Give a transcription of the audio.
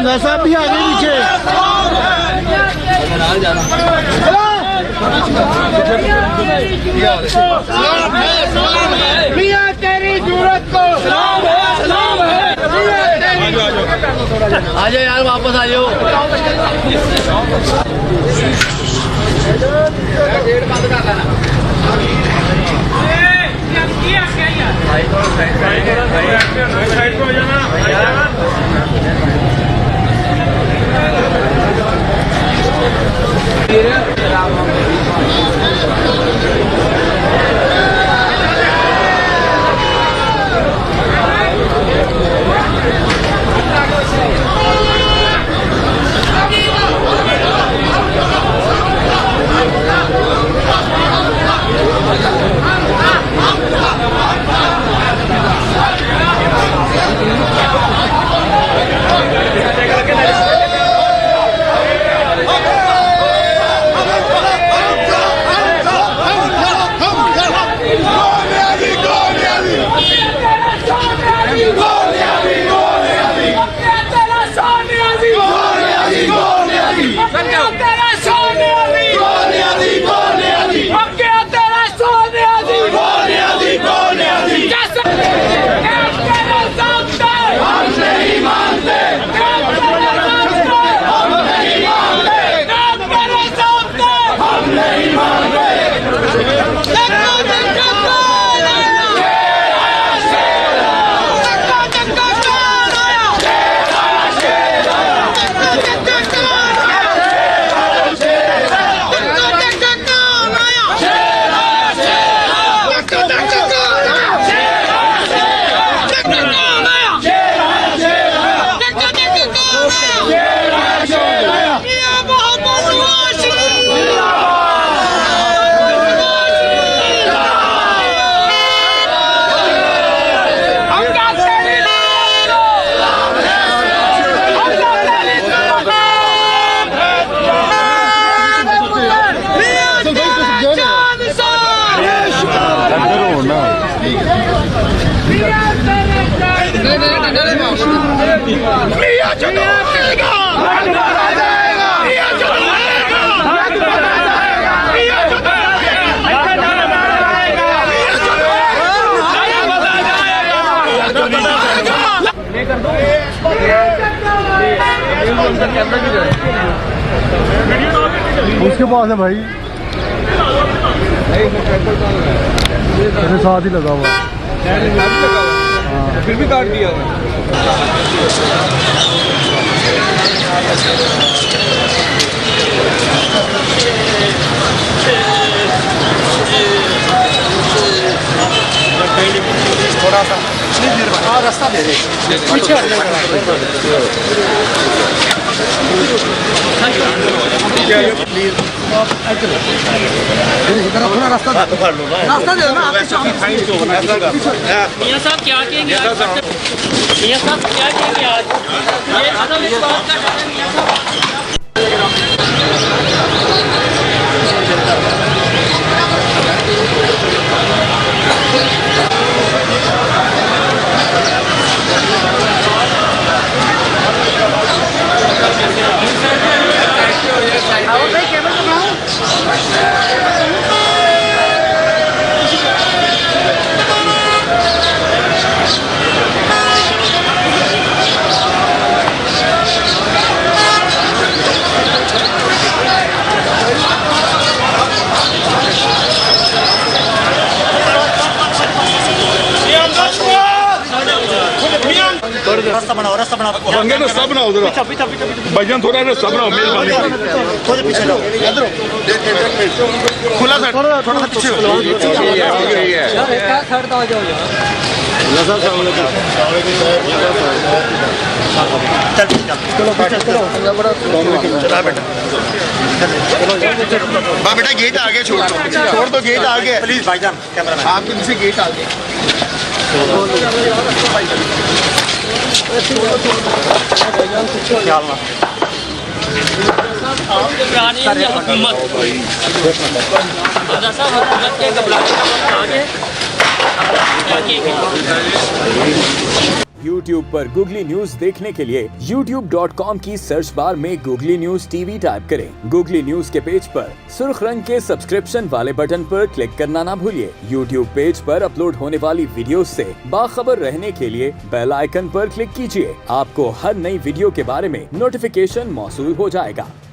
हमजा साहब भी आगे पीछे। मियां तेरी जरूरत को सलाम है। आ जाओ यार, वापस आ जाओ। गेट बंद कर लेना। साइड को हो जाना। उसके पास है भाई, मेरे साथ ही लगा हुआ फिर भी काट दिया। थोड़ा सा रास्ता दे दे पीछे थोड़ा रास्ता दे देना। मियां साहब क्या कहेंगे आज? मियां साहब क्या कहेंगे आज? ये अदम इस बात का है मियां साहब। रास्ता बनाओ रास्ता बनाओ रास्ता बनाओ भाईजान, थोड़ा रास्ता बनाओ मेहरबानी। थोड़े पीछे लो, इधर खुला साइड थोड़ा सा पीछे बेटा गेट आगे छोड़ दो गेट आगे प्लीज भाईजान, कैमरा आपके पीछे गेट आगे। हुकूमत के घबराने का वक्त आ गया। YouTube पर Googly News देखने के लिए youtube.com की सर्च बार में Googly News TV टाइप करें। Googly News के पेज पर सुर्ख रंग के सब्सक्रिप्शन वाले बटन पर क्लिक करना ना भूलिए। YouTube पेज पर अपलोड होने वाली वीडियो से बाखबर रहने के लिए बेल आइकन पर क्लिक कीजिए। आपको हर नई वीडियो के बारे में नोटिफिकेशन मौसूल हो जाएगा।